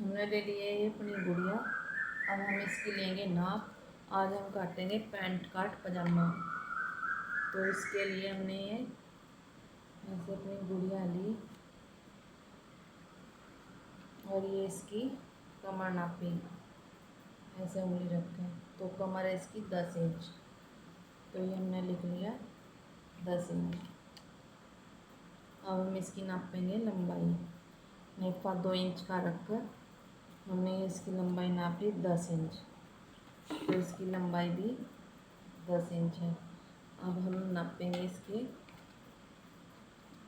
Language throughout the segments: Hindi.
हमने ले लिए ये अपनी गुड़िया। अब हम इसकी लेंगे नाप। आज हम काटेंगे पैंट काट पजामा। तो इसके लिए हमने ये ऐसे अपनी गुड़िया ली और ये इसकी कमर नापी, ऐसे उंगली रखें तो कमर है इसकी 10 इंच। तो ये हमने लिख लिया 10 इंच। अब हम इसकी नापेंगे लंबाई। नेफा 2 इंच का रखकर हमने इसकी लंबाई नापी 10 इंच। तो इसकी लंबाई भी 10 इंच है। अब हम नापेंगे इसके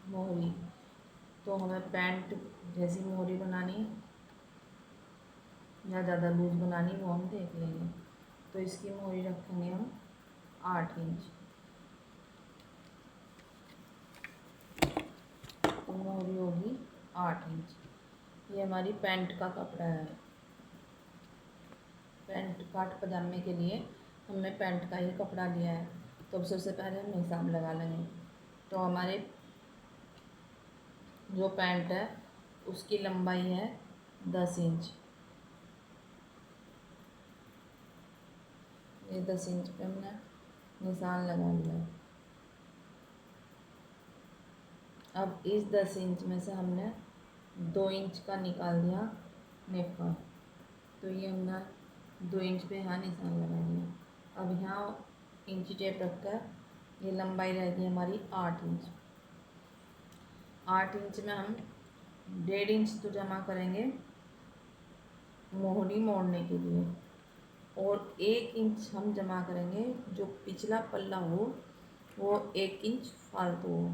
मोहरी। तो हमें पैंट जैसी मोहरी बनानी या ज़्यादा लूज बनानी वो हम देख लेंगे। तो इसकी मोहरी रखेंगे हम 8 इंच। तो मोहरी होगी 8 इंच। ये हमारी पैंट का कपड़ा है। पैंट काट पजामे के लिए हमने पैंट का ही कपड़ा लिया है। तो अब सबसे पहले हम हिसाब लगा लेंगे। तो हमारे जो पैंट है उसकी लंबाई है 10 इंच। ये 10 इंच पे हमने निशान लगा लिया। अब इस 10 इंच में से हमने 2 इंच का निकाल दिया नेफा। तो ये हमने 2 इंच पे यहाँ निशान लगा दिया। अब यहाँ इंची टेप रखकर ये लंबाई रहेगी हमारी 8 इंच। 8 इंच में हम 1.5 इंच तो जमा करेंगे मोहरी मोड़ने के लिए, और 1 इंच हम जमा करेंगे जो पिछला पल्ला हो वो 1 इंच फालतू हो।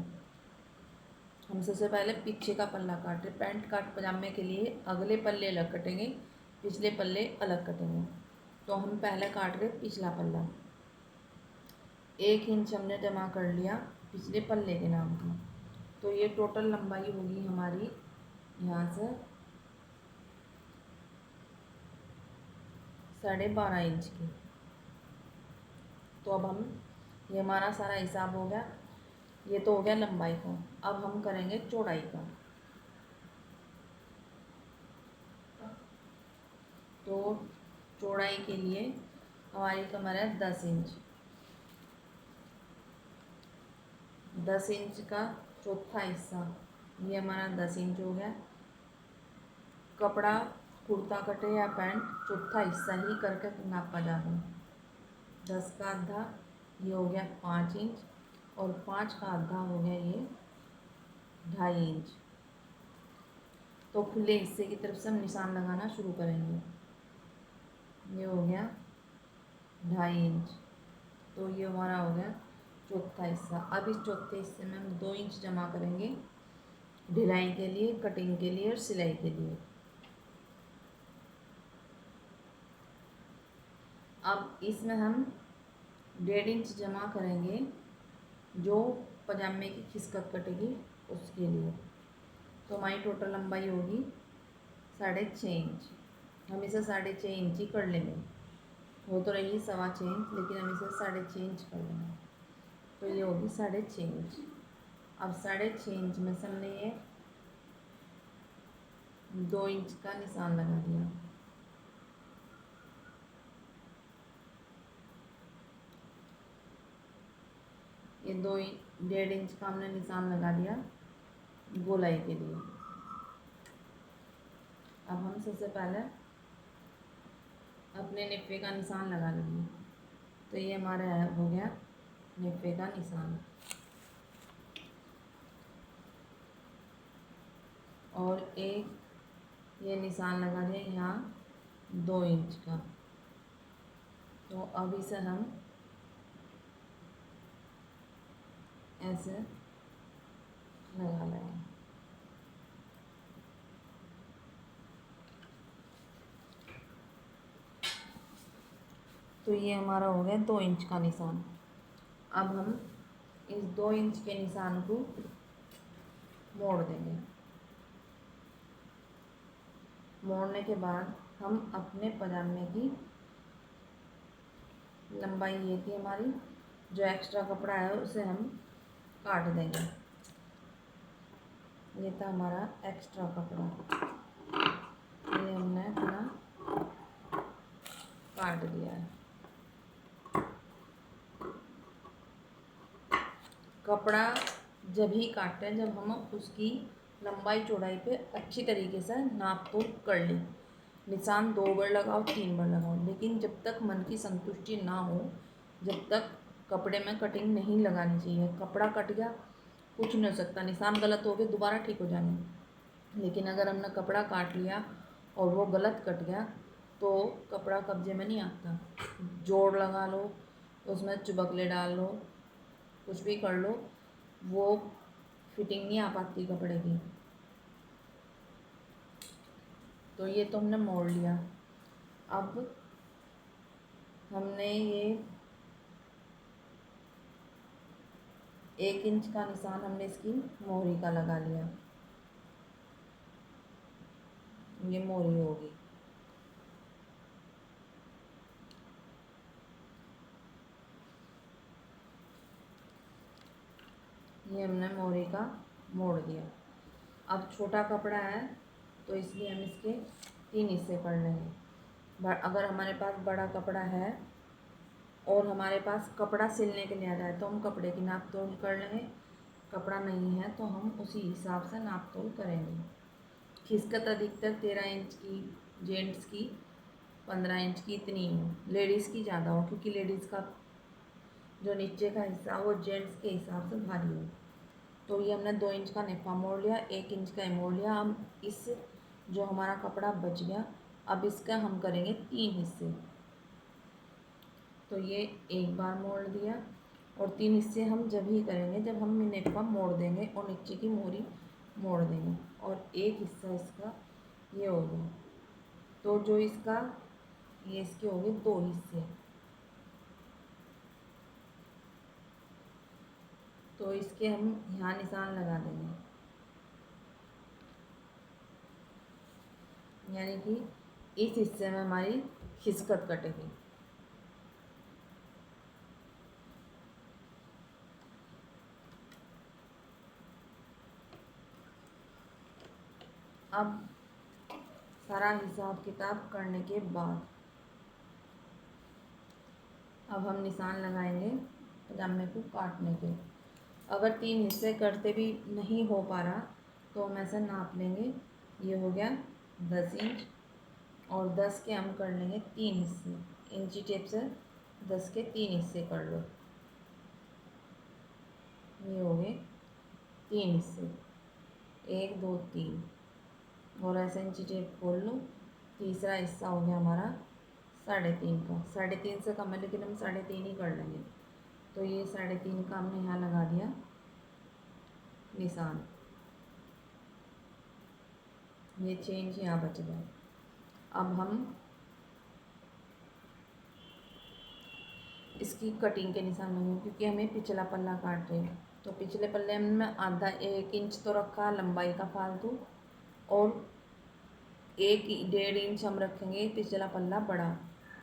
हम सबसे पहले पीछे का पल्ला काट रहे। पैंट काट पजामे के लिए अगले पल्ले अलग कटेंगे, पिछले पल्ले अलग कटेंगे। तो हम पहले काट रहे पिछला पल्ला। 1 इंच हमने जमा कर लिया पिछले पल्ले के नाम का। तो ये टोटल लंबाई होगी हमारी यहाँ से 12.5 इंच की। तो अब हम ये हमारा सारा हिसाब हो गया। ये तो हो गया लंबाई का। अब हम करेंगे चौड़ाई का। तो चौड़ाई के लिए हमारी कमर है 10 इंच। 10 इंच का चौथा हिस्सा ये हमारा 10 इंच हो गया। कपड़ा कुर्ता कटे या पैंट चौथा हिस्सा ही करके नापा जाता है। 10 का आधा ये हो गया 5 इंच, और 5 का आधा हो गया ये 2.5 इंच। तो खुले हिस्से की तरफ से हम निशान लगाना शुरू करेंगे। ये हो गया 2.5 इंच। तो ये हमारा हो गया चौथा हिस्सा। अब इस चौथे हिस्से में हम 2 इंच जमा करेंगे ढिलाई के लिए, कटिंग के लिए और सिलाई के लिए। अब इसमें हम 1.5 इंच जमा करेंगे जो पजामे की खिसकत कटेगी उसके लिए। तो हमारी टोटल लंबाई होगी 6.5 इंच। हम इसे 6.5 इंच ही कर लेंगे। वो तो रही 6.25 इंच, लेकिन हम इसे 6.5 इंच कर लेंगे। तो ये होगी 6.5 इंच। अब 6.5 इंच में से हमने ये 2 इंच का निशान लगा दिया। ये 1.5 इंच का हमने निशान लगा दिया गोलाई के लिए। अब हम सबसे पहले अपने निप्पे का निशान लगा लेंगे। तो ये हमारा हो गया निप्पे का निशान। और एक ये निशान लगा दिया यहाँ 2 इंच का। तो अब इसे हम ऐसे लगा लेंगे। तो ये हमारा हो गया 2 इंच का निशान। अब हम इस 2 इंच के निशान को मोड़ देंगे। मोड़ने के बाद हम अपने पजामे की लंबाई ये थी हमारी, जो एक्स्ट्रा कपड़ा है उसे हम काट देंगे। ये था हमारा एक्स्ट्रा कपड़ा, ये हमने कपड़ा जब ही काटते हैं जब हम उसकी लंबाई चौड़ाई पे अच्छी तरीके से नाप तोल कर लें। निशान 2 बार लगाओ, 3 बार लगाओ, लेकिन जब तक मन की संतुष्टि ना हो, जब तक कपड़े में कटिंग नहीं लगानी चाहिए। कपड़ा कट गया, कुछ नहीं हो सकता, निशान गलत हो गए दोबारा ठीक हो जाएंगे। लेकिन अगर हमने कपड़ा काट लिया और वो गलत कट गया तो कपड़ा कब्जे में नहीं आता। जोड़ लगा लो, उसमें चुबकले डाल लो, कुछ भी कर लो, वो फिटिंग नहीं आ पाती कपड़े की। तो ये तो हमने मोड़ लिया। अब हमने ये 1 इंच का निशान हमने इसकी मोहरी का लगा लिया। ये मोहरी होगी। ये हमने मोहरी का मोड़ दिया। अब छोटा कपड़ा है तो इसलिए हम इसके 3 हिस्से कर लेंगे। अगर हमारे पास बड़ा कपड़ा है और हमारे पास कपड़ा सिलने के लिए आ जाए तो हम कपड़े की नाप तोल कर लेंगे। कपड़ा नहीं है तो हम उसी हिसाब से नाप तोल करेंगे। खिसकत अधिकतर 13 इंच की, जेंट्स की 15 इंच की, इतनी हो। लेडीज़ की ज़्यादा हो क्योंकि लेडीज़ का जो नीचे का हिस्सा वो जेंट्स के हिसाब से भारी हो। तो ये हमने 2 इंच का नेफा मोड़ लिया, 1 इंच का मोड़ लिया। हम इस जो हमारा कपड़ा बच गया, अब इसका हम करेंगे 3 हिस्से। तो ये एक बार मोड़ दिया और 3 हिस्से हम जब ही करेंगे जब हम नेफा मोड़ देंगे और नीचे की मोहरी मोड़ देंगे। और एक हिस्सा इसका ये हो गया। तो जो इसका ये इसके हो गए 2 हिस्से। तो इसके हम यहाँ निशान लगा देंगे, यानी कि इस हिस्से में हमारी खिसकत कटेगी। अब सारा हिसाब किताब करने के बाद अब हम निशान लगाएंगे पजामे को काटने के। अगर 3 हिस्से करते भी नहीं हो पा रहा तो हम ऐसे नाप लेंगे। ये हो गया 10 इंच और 10 के हम कर लेंगे 3 हिस्से। इंची टेप से 10 के 3 हिस्से कर लो। ये हो गए 3 हिस्से, 1 2 3। और ऐसे इंची टेप खोल लो। तीसरा हिस्सा हो गया हमारा 3.5 का। 3.5 से कम है लेकिन हम 3.5 ही कर लेंगे। तो ये 3.5 का हमने यहाँ लगा दिया निशान। ये 6 इंच यहाँ बच गया। अब हम इसकी कटिंग के निशान लगेंगे क्योंकि हमें पिछला पल्ला काट रहे हैं। तो पिछले पल्ले में आधा 1 इंच तो रखा लंबाई का फालतू, और 1 1.5 इंच हम रखेंगे पिछला पल्ला बड़ा।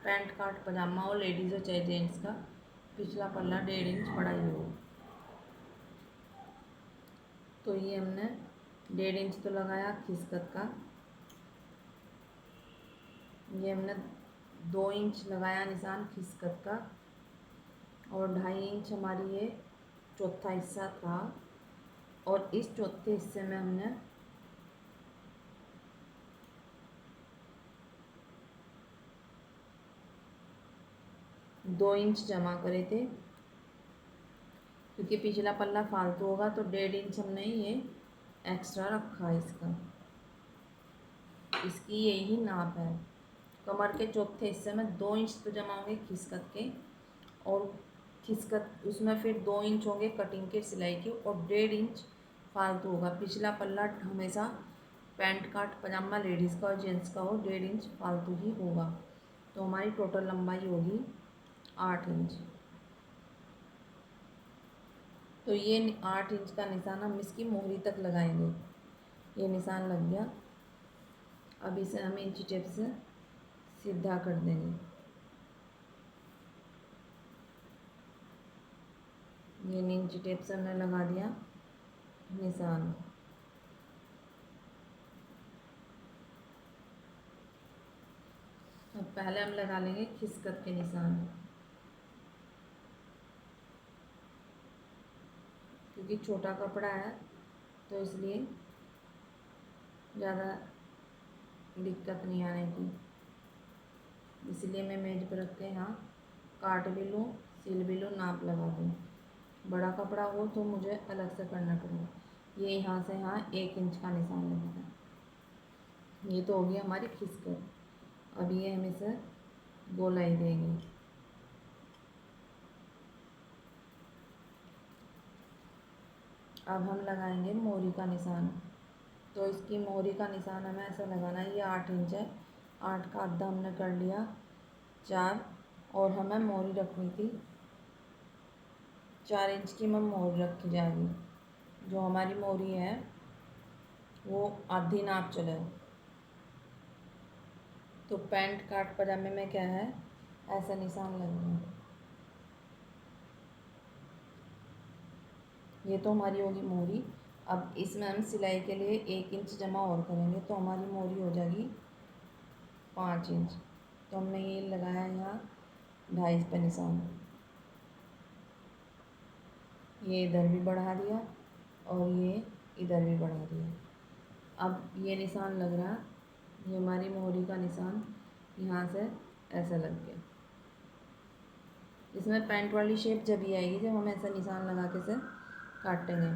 पैंट काट पजामा हो, लेडीज़ हो चाहे जेंट्स का, पिछला पल्ला 1.5 इंच बड़ा ही हो। तो ये हमने 1.5 इंच तो लगाया खिसकत का। ये हमने 2 इंच लगाया निशान खिसकत का और 2.5 इंच हमारी ये चौथा हिस्सा था। और इस चौथे हिस्से में हमने 2 इंच जमा करे थे क्योंकि पिछला पल्ला फालतू होगा। तो 1.5 इंच हमने ये एक्स्ट्रा रखा है इसका। इसकी यही नाप है। कमर के चौथे हिस्से में 2 इंच तो जमा होंगे खिसकत के, और खिसकत उसमें फिर 2 इंच होंगे कटिंग के सिलाई के, और 1.5 इंच फालतू होगा। पिछला पल्ला हमेशा पैंट काट पजामा लेडीज़ का और जेंट्स का हो 1.5 इंच फालतू ही होगा। तो हमारी टोटल लंबाई होगी 8 इंच। तो ये 8 इंच का निशान हम इसकी मोहरी तक लगाएंगे। ये निशान लग गया। अब इसे हम इंची टेप से सीधा कर देंगे। ये इंची टेप से हमने लगा दिया निशान। अब पहले हम लगा लेंगे खिसकत के निशान। क्योंकि छोटा कपड़ा है तो इसलिए ज़्यादा दिक्कत नहीं आने की, इसलिए मैं मेज पर रख के यहाँ काट भी लूँ, सिल भी लूँ, नाप लगा दूँ। बड़ा कपड़ा हो तो मुझे अलग से करना पड़ेगा। ये यहाँ से यहाँ 1 इंच का निशान लगेगा। ये तो हो गई हमारी खिसकर। अब ये हम इसे गोलाई देंगे। अब हम लगाएंगे मोरी का निशान। तो इसकी मोरी का निशान हमें ऐसा लगाना है। ये 8 इंच है, 8 का आधा हमने कर लिया 4, और हमें मोरी रखनी थी 4 इंच की। मैं मोरी रखी जाएगी। जो हमारी मोरी है वो आधी नाप चले। तो पैंट काट पजामे में क्या है, ऐसा निशान लगेगा। ये तो हमारी होगी मोरी। अब इसमें हम सिलाई के लिए 1 इंच जमा और करेंगे, तो हमारी मोरी हो जाएगी 5 इंच। तो हमने ये लगाया यहाँ 2.5 पे निशान। ये इधर भी बढ़ा दिया और ये इधर भी बढ़ा दिया। अब ये निशान लग रहा, ये हमारी मोरी का निशान यहाँ से ऐसा लग गया। इसमें पैंट वाली शेप जब ही आएगी जब हम ऐसा निशान लगा के से काटेंगे।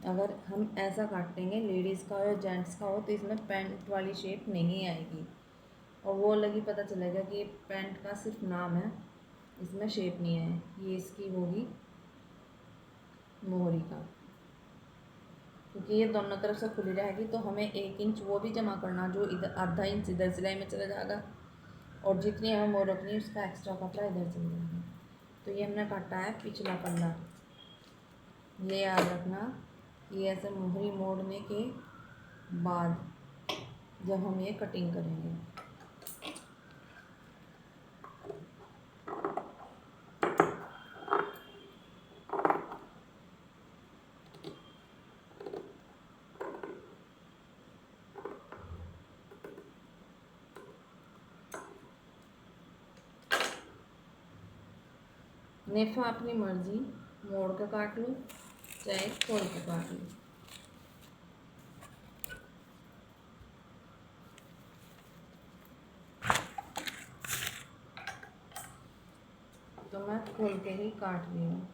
अगर हम ऐसा काटेंगे लेडीज़ का हो या जेंट्स का हो तो इसमें पैंट वाली शेप नहीं आएगी, और वो अलग ही पता चलेगा कि ये पैंट का सिर्फ नाम है, इसमें शेप नहीं है। ये इसकी होगी मोहरी का, क्योंकि ये दोनों तरफ से खुली रहेगी। तो हमें 1 इंच वो भी जमा करना जो इधर, आधा इंच इधर सिलाई में चला जाएगा, और जितनी हमें मोर रखनी है उसका एक्स्ट्रा कपड़ा इधर चल जाएगा। तो ये हमने काटा है पिछला पल्ला। ये याद रखना, ये ऐसे मोहरी मोड़ने के बाद जब हम ये कटिंग करेंगे। नेफा अपनी मर्जी, मोड़ के काट लो चाहे खोल के काट लो। तो मैं खोल के ही काट रही हूँ।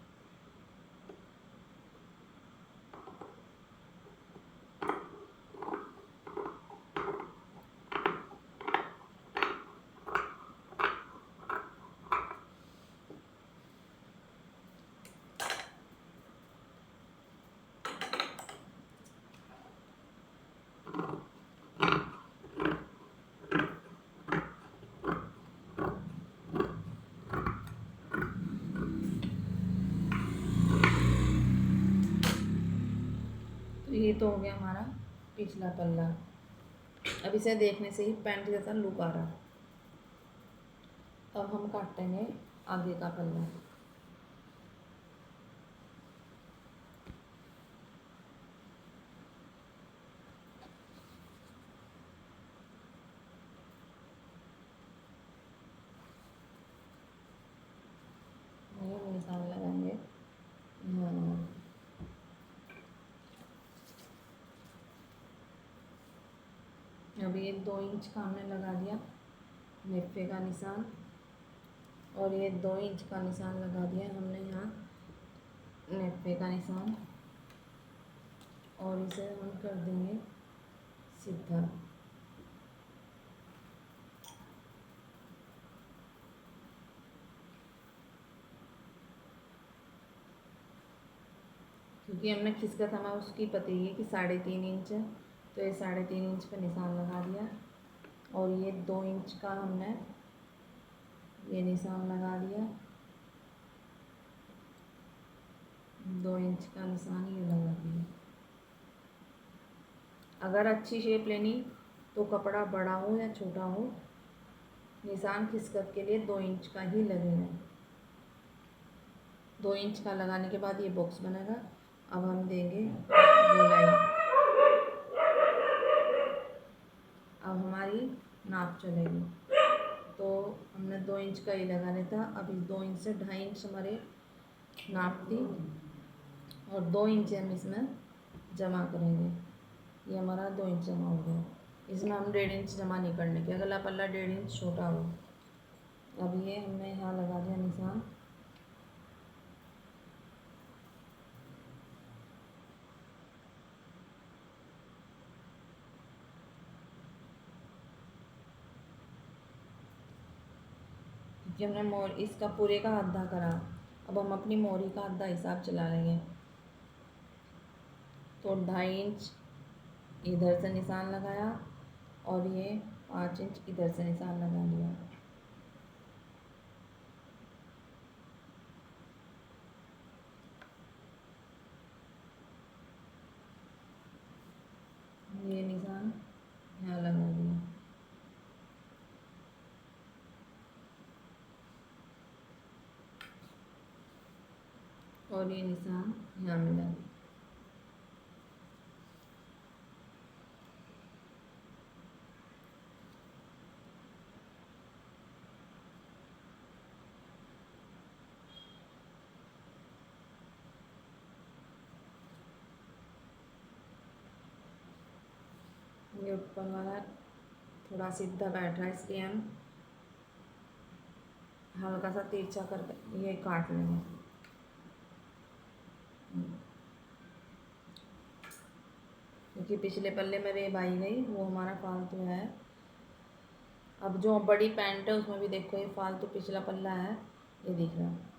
ये तो हो गया हमारा पिछला पल्ला। अब इसे देखने से ही पैंट जैसा लुक आ रहा। अब हम काटेंगे आगे का पल्ला। ये निशान लगाएंगे। अब ये 2 इंच का हमने लगा दिया नेफे का निशान, और ये 2 इंच का निशान लगा दिया हमने यहाँ नेफे का निशान, और इसे हम कर देंगे सीधा। क्योंकि हमने खिसका था, हमें उसकी पता ही है कि 3.5 इंच है, तो ये 3.5 इंच पे निशान लगा दिया। और ये 2 इंच का हमने ये निशान लगा दिया, 2 इंच का निशान ये लगा दिया। अगर अच्छी शेप लेनी तो कपड़ा बड़ा हो या छोटा हो, निशान खिसकत के लिए 2 इंच का ही लगेगा। 2 इंच का लगाने के बाद ये बॉक्स बनेगा। अब हम देंगे गोलाई। अब हमारी नाप चलेगी। तो हमने 2 इंच का ही लगाने था, अब इस 2 इंच से 2.5 इंच हमारे नाप थी, और 2 इंच हम इसमें जमा करेंगे। ये हमारा 2 इंच जमा हो गया। इसमें हम 1.5 इंच जमा नहीं करने के, अगला पल्ला 1.5 इंच छोटा हो। अब ये हमने यहाँ लगा दिया निशान। क्योंकि हमने मोर इसका पूरे का आधा करा, अब हम अपनी मोरी का आधा हिसाब चला लेंगे। तो 2.5 इंच इधर से निशान लगाया और ये 5 इंच इधर से निशान लगा लिया। ये निशान यहाँ लगा दिया। और ये निशान यहाँ मिला दिया। ये ऊपर वाला थोड़ा सीधा बैठ रहा है, इसलिए हम हल्का सा तिरछा करके ये काट लेंगे। क्योंकि पिछले पल्ले में रेब आई गई, वो हमारा फालतू है। अब जो बड़ी पैंट है उसमें भी देखो ये फालतू पिछला पल्ला है, ये दिख रहा है।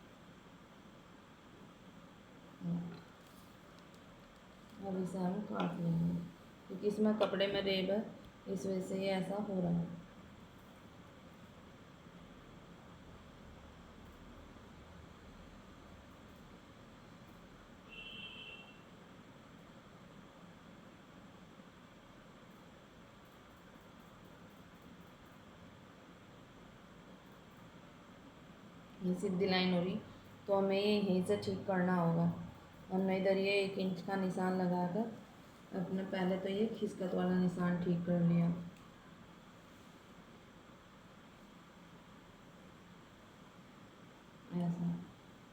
अब इसे हम काट लेंगे, क्योंकि इसमें कपड़े में रेब है, इस वजह से ये ऐसा हो रहा है। ये सीधी लाइन हो रही, तो हमें ये यहीं से ठीक करना होगा। हमने इधर ये 1 इंच का निशान लगाकर अपने पहले तो ये खिसकत वाला निशान ठीक कर लिया। ऐसा,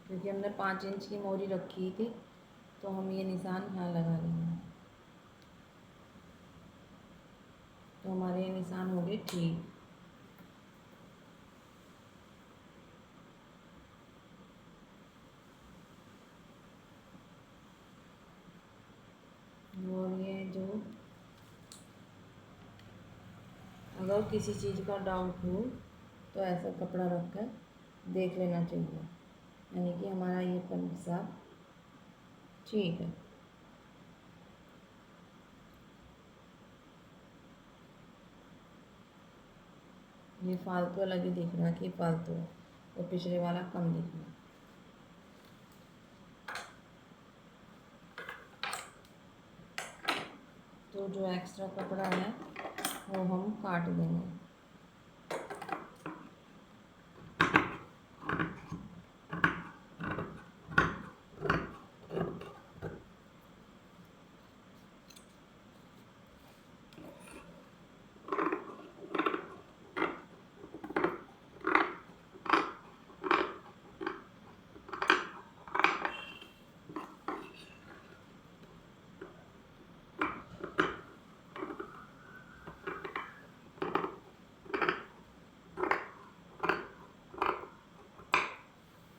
क्योंकि हमने 5 इंच की मोरी रखी थी, तो हम ये निशान यहाँ लगा लेंगे। तो हमारे ये निशान हो गए ठीक। और ये जो अगर किसी चीज़ का डाउट हो तो ऐसा कपड़ा रख कर देख लेना चाहिए, यानी कि हमारा ये पंसा ठीक है। ये फालतू अलग ही दिख रहा है कि फालतू है, और पिछले वाला कम दिख रहा है। तो जो एक्स्ट्रा कपड़ा है वो हम काट देंगे।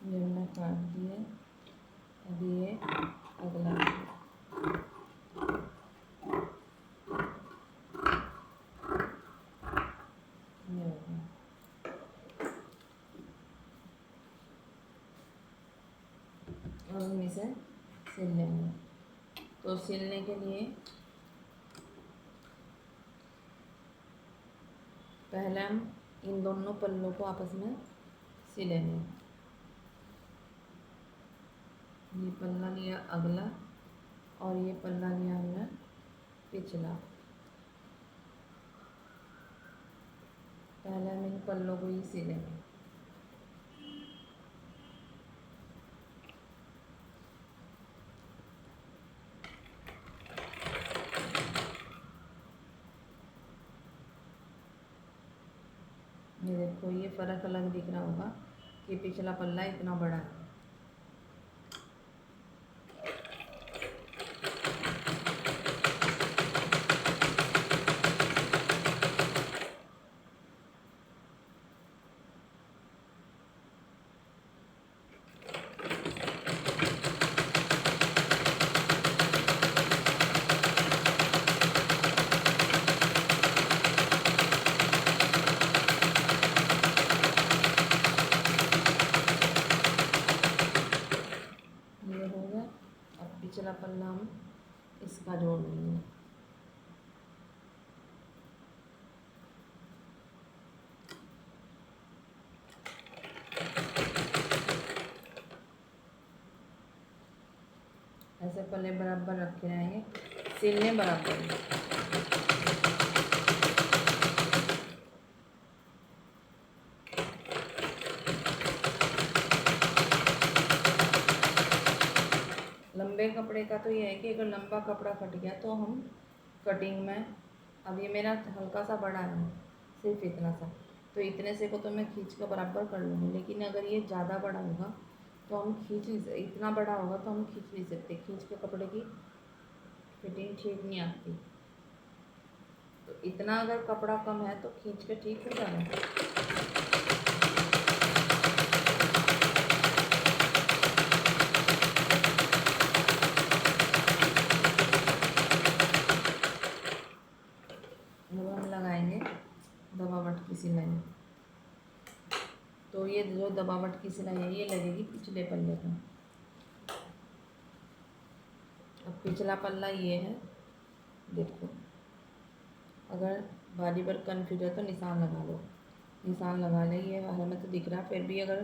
ये हमने काट दिए। अभी ये अगला ये हो गया। और हम इसे सिल लेंगे। तो सिलने के लिए पहले हम इन दोनों पल्लों को आपस में सिलेंगे। ये पल्ला लिया अगला और ये पल्ला लिया हमने पिछला। पहले हम इन पल्लों को ही सिलेंगे। ये देखो ये फ़र्क अलग दिख रहा होगा कि पिछला पल्ला इतना बड़ा है। इसका जोड़ लेंगे। ऐसे पल्ले बराबर रखे रहेंगे, सिलने बराबर। लंबे कपड़े का तो ये है कि अगर लंबा कपड़ा कट गया तो हम कटिंग में, अब ये मेरा हल्का सा बड़ा है, सिर्फ इतना सा, तो इतने से को तो मैं खींच कर बराबर कर लूँगी। लेकिन अगर ये ज़्यादा बड़ा होगा तो हम खींच नहीं सकते, इतना बड़ा होगा तो हम खींच नहीं सकते, खींच के कपड़े की फिटिंग ठीक नहीं आती। तो इतना अगर कपड़ा कम है तो खींच के ठीक हो जाएगा। अब हम लगाएंगे दबावट की सिलाई। तो ये जो दबावट की सिलाई है ये लगेगी पिछले पल्ले पर। अब पिछला पल्ला ये है, देखो, अगर बारी बार कन्फ्यूज है तो निशान लगा लो, निशान लगा ले। ये हमें तो दिख रहा है, फिर भी अगर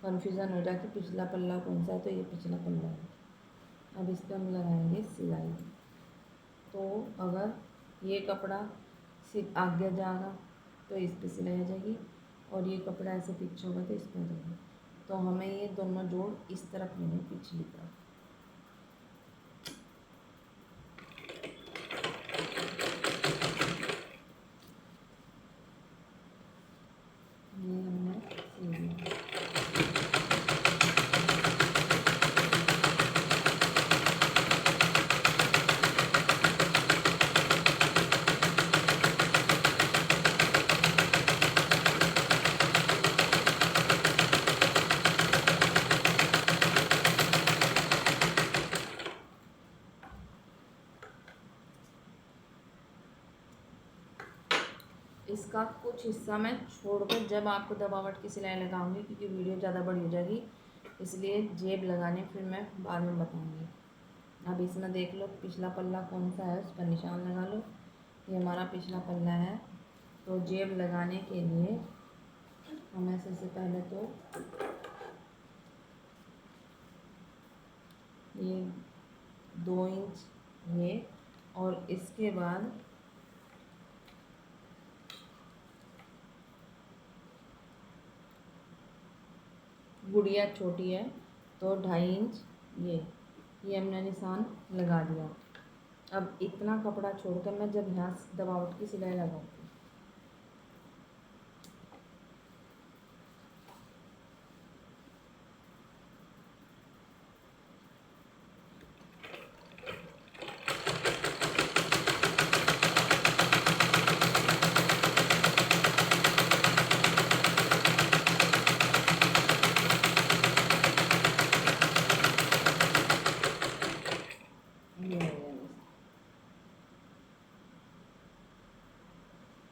कन्फ्यूज़न हो जाए कि पिछला पल्ला कौन सा है तो ये पिछला पल्ला है। अब इस पर हम लगाएंगे सिलाई। तो अगर ये कपड़ा आगे जाएगा तो इस पर सिलाई आ जाएगी, और ये कपड़ा ऐसे पीछे होगा तो इस पर आ जाएगी। तो हमें ये दोनों जोड़ इस तरफ लेने, पिछली तरफ। ये हमने सिल लिया। इसका कुछ हिस्सा मैं छोड़कर जब आपको दबावट की सिलाई लगाऊंगी, क्योंकि वीडियो ज़्यादा बड़ी हो जाएगी, इसलिए जेब लगाने फिर मैं बाद में बताऊंगी। अब इसमें देख लो पिछला पल्ला कौन सा है, उस पर निशान लगा लो। ये हमारा पिछला पल्ला है। तो जेब लगाने के लिए हमें सबसे पहले तो ये 2 इंच ये, और इसके बाद गुड़िया छोटी है तो 2.5 इंच ये हमने निशान लगा दिया। अब इतना कपड़ा छोड़कर मैं जब यहाँ से दबावट की सिलाई लगाऊंगी,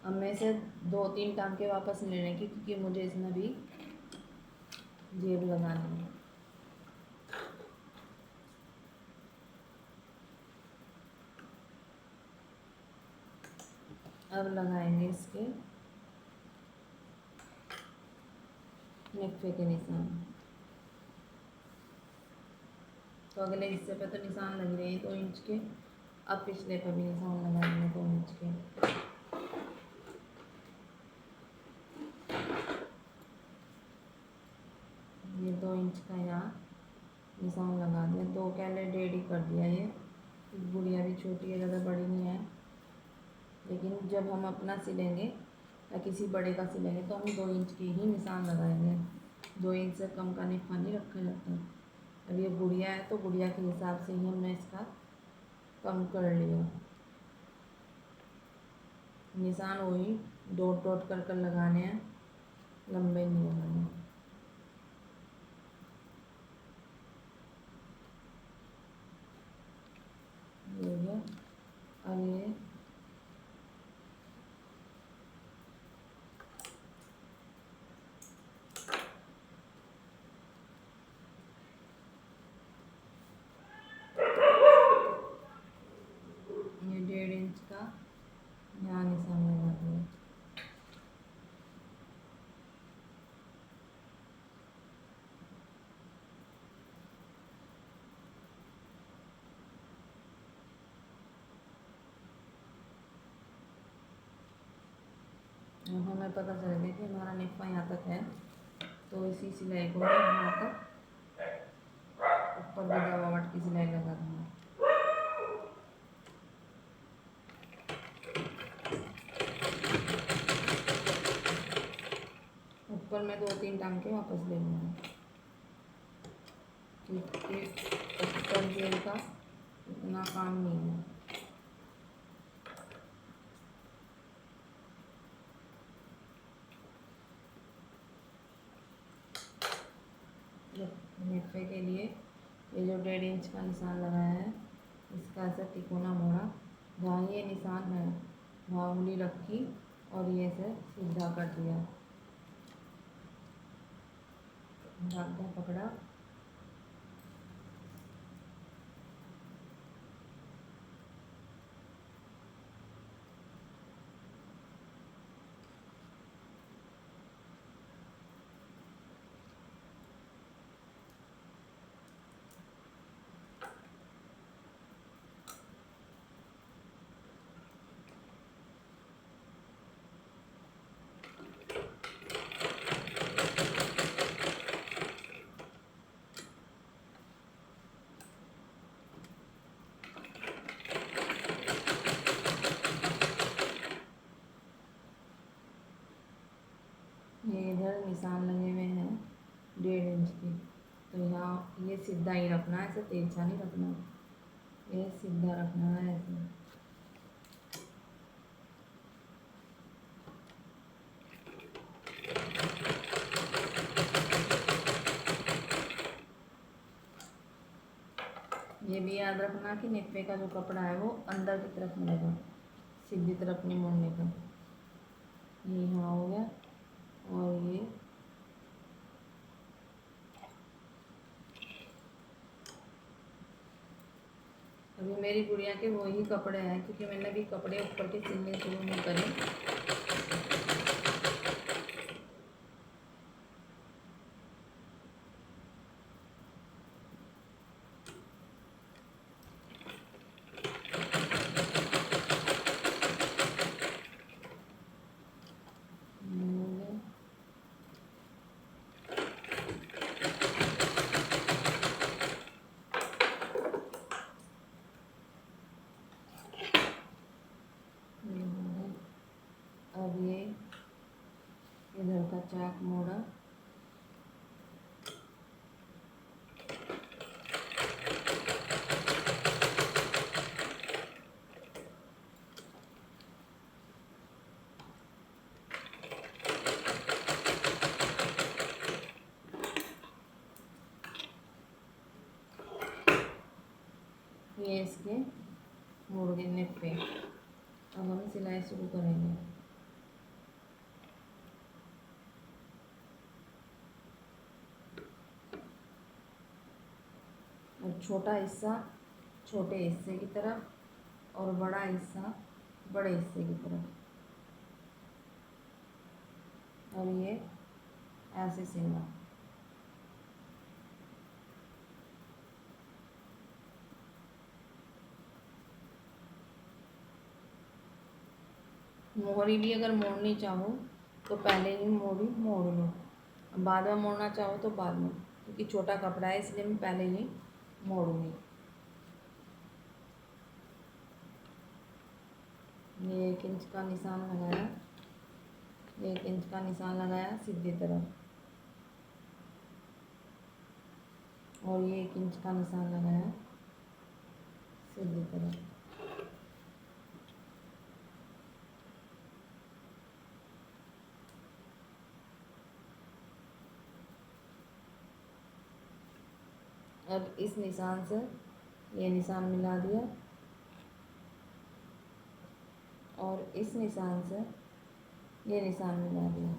अब मैं इसे 2-3 टांके वापस लेने की, क्योंकि मुझे इसमें भी जेब लगानी है। अब लगाएंगे इसके नेफे के निशान। तो अगले हिस्से पे तो निशान लग रहे हैं 2 इंच के, अब पिछले पर भी निशान लगाएंगे 2 इंच के। ये 2 इंच का यहाँ निशान लगा दिया, 2 क्या ले 1.5 ही कर दिया। ये गुड़िया भी छोटी है, ज़्यादा बड़ी नहीं है। लेकिन जब हम अपना सिलेंगे या किसी बड़े का सिलेंगे तो हम 2 इंच के ही निशान लगाएंगे, 2 इंच से कम का निफा नहीं रखा जाता। अब ये गुड़िया है तो गुड़िया के हिसाब से ही हमने इसका कम कर लिया। निशान वही डॉट डॉट कर कर लगाने हैं, लंबे नहीं लगाने। ये हो गया। अब ये हमें पता चल गया कि हमारा निप्पा यहाँ तक है, तो इसी सिलाई को मैं यहाँ तक ऊपर भी दबावट की सिलाई लगा दूँगी। ऊपर में 2-3 टांके वापस ले लूँगी, क्योंकि ऊपर जेल का इतना काम नहीं है। निप्पे के लिए ये जो 1.5 इंच का निशान लगाया है, इसका ऐसा तिकोना मोड़ा, जहाँ ये निशान है वहाँ उंगली रखी और ये से सीधा कर दिया, धागा पकड़ा, ये इधर निशान लगे हुए हैं 1.5 इंच के, तो यहाँ ये सीधा ही रखना है, ऐसे तिरछा नहीं रखना, ये सीधा रखना है ऐसे। ये भी याद रखना कि निप्पे का जो कपड़ा है वो अंदर की तरफ मिलेगा, सीधी तरफ नहीं मोड़ने का। ये यहाँ हो गया, और ये अभी मेरी गुड़िया के वही कपड़े हैं, क्योंकि मैंने भी कपड़े ऊपर के सिलने शुरू नहीं करे। अब ये इधर का चाक मोड़ा, ये इसके मोड़ के निप्पे। अब हम सिलाई शुरू करेंगे। अब छोटा हिस्सा छोटे हिस्से की तरफ और बड़ा हिस्सा बड़े हिस्से की तरफ, और ये ऐसे सिलना। मोहरी भी अगर मोड़नी चाहो तो पहले ही मोड़ लो, बाद में मोड़ना चाहो तो बाद में, क्योंकि छोटा कपड़ा है इसलिए मैं पहले ही मोड़ूंगी। ये 1 इंच का निशान लगाया, 1 इंच का निशान लगाया सीधी तरफ, और ये 1 इंच का निशान लगाया सीधी तरफ। अब इस निशान से ये निशान मिला दिया, और इस निशान से ये निशान मिला दिया।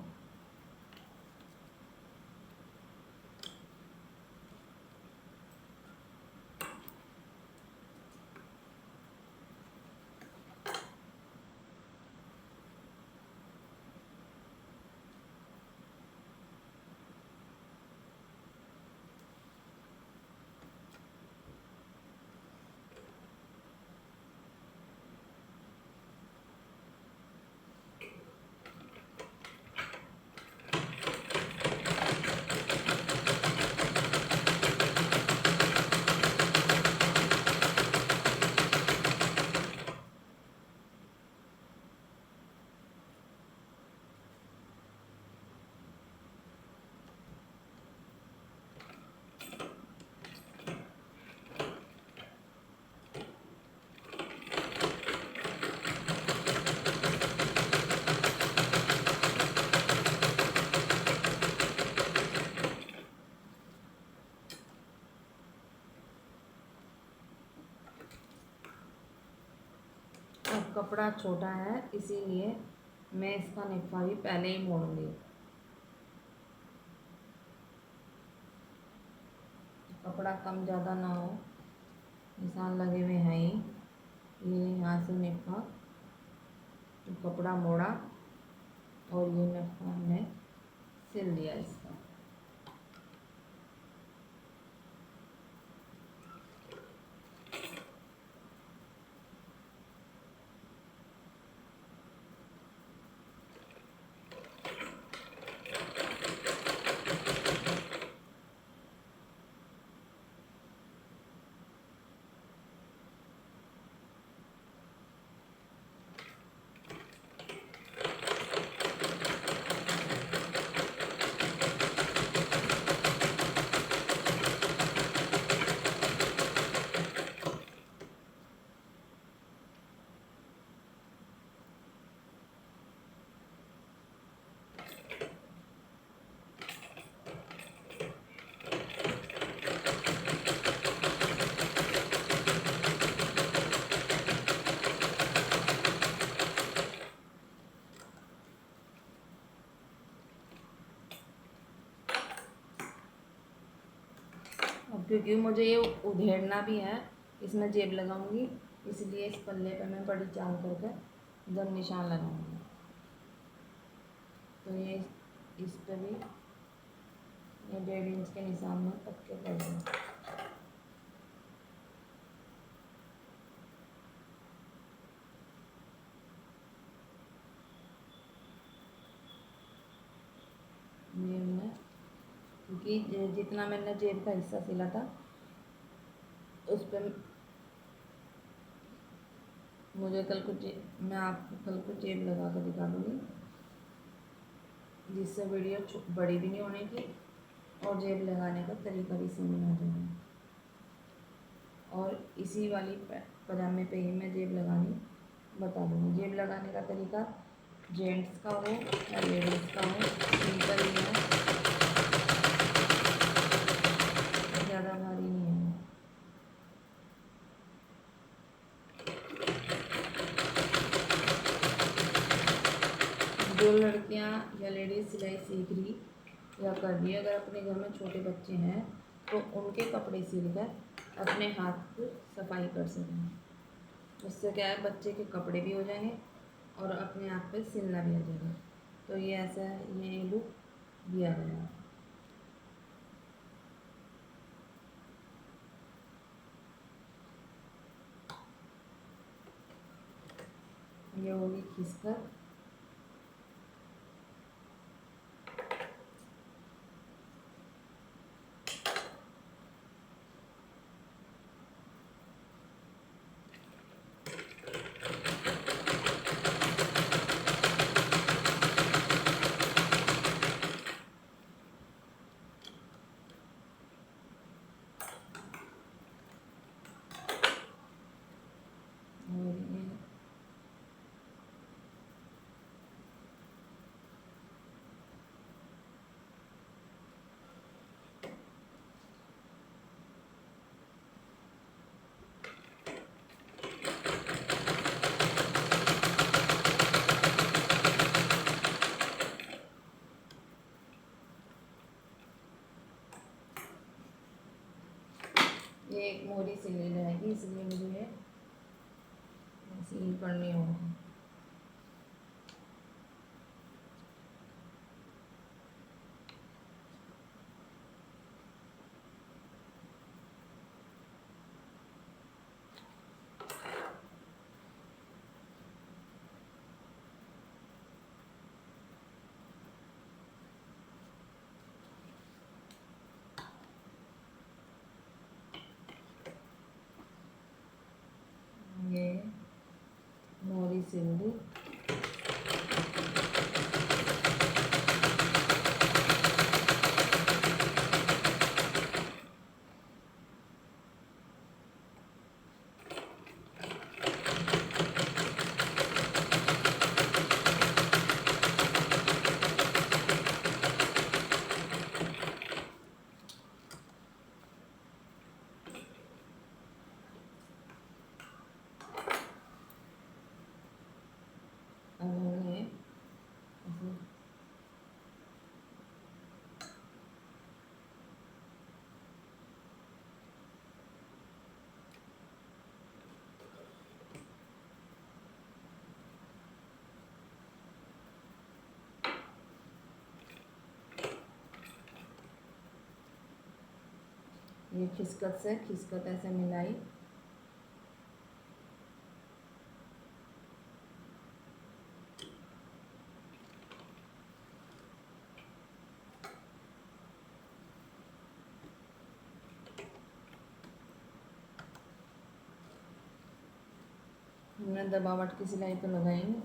कपड़ा छोटा है इसीलिए मैं इसका निफा भी पहले ही मोड़ूंगी। कपड़ा कम ज़्यादा ना हो, निशान लगे हुए हैं ही। ये यहाँ से निफा तो कपड़ा मोड़ा और ये निफा हमने सिल दिया इसका। अब क्योंकि मुझे ये उधेड़ना भी है, इसमें जेब लगाऊंगी, इसलिए इस पल्ले पे मैं बड़ी चाल करके जब निशान लगाऊंगी। तो ये इस पे भी ये 1.5 इंच के निशान में पक्के कर दूँ। ये मैं क्योंकि जितना मैंने जेब का हिस्सा सिला था उस पर मुझे मैं आपको कल को जेब लगा कर दिखा दूँगी, जिससे वीडियो बड़ी भी नहीं होने की और जेब लगाने का तरीका भी समझ आ जाएगा। और इसी वाली पजामे पे ही मैं जेब लगानी बता दूँगी। जेब लगाने का तरीका जेंट्स का हो या लेडीज़ का हो, सिंपल ही है, ज़्यादा भारी नहीं है। जो लड़कियां या लेडीज़ सिलाई सीख रही या कर रही है, अगर अपने घर में छोटे बच्चे हैं तो उनके कपड़े सिलकर अपने हाथ की सफाई कर सकें। उससे क्या है, बच्चे के कपड़े भी हो जाएंगे और अपने आप पे सिलना भी आ जाएगा। तो ये ऐसा ये लुक दिया गया है। ये होगी खिसकर। ये एक मोरी सिली रहेगी, इसलिए मुझे ऐसे ही करनी होगी। ये मोरी सिल दी। ये खिसकत से खिसकत ऐसे मिलाई, हमने दबावट की सिलाई तो लगाएंगे।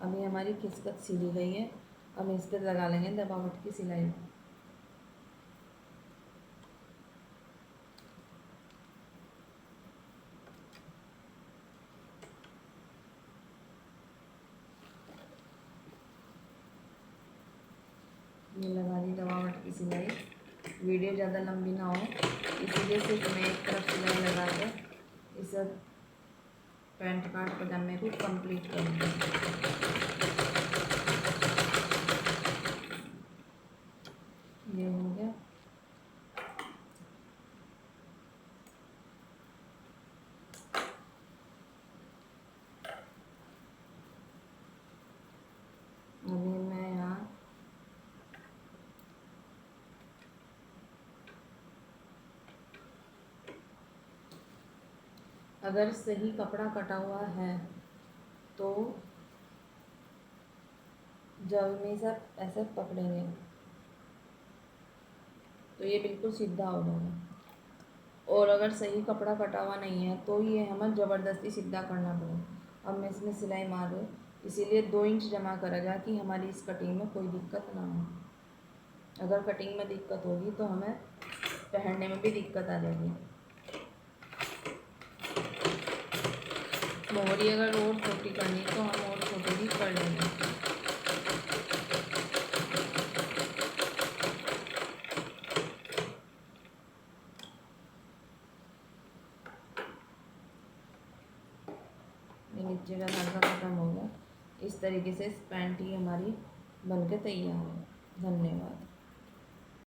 अभी हमारी खिसकत सिली गई है, अब इस पर लगा लेंगे दबावट की सिलाई। ये लगा दी दबावट की सिलाई। वीडियो ज़्यादा लंबी ना हो इसीलिए सिर्फ मैं एक तरफ सिलाई लगा कर इस पैंट कार्ड पजामे को कंप्लीट करूँगी। ये हो गया। अभी मैं यहाँ अगर सही कपड़ा कटा हुआ है तो जब में सब ऐसे पकड़ेंगे तो ये बिल्कुल सीधा हो जाएगा, और अगर सही कपड़ा कटा हुआ नहीं है तो ये हमें ज़बरदस्ती सीधा करना पड़ेगा। अब मैं इसमें सिलाई मार रही हूँ, इसीलिए 2 इंच जमा करा जाए कि हमारी इस कटिंग में कोई दिक्कत ना हो। अगर कटिंग में दिक्कत होगी तो हमें पहनने में भी दिक्कत आ जाएगी। मोहरी अगर और छोटी करनी तो हम और छोटी भी कर लेंगे। नीचे का धागा खत्म हो गया। इस तरीके से पैंट ही हमारी बनके तैयार है। धन्यवाद।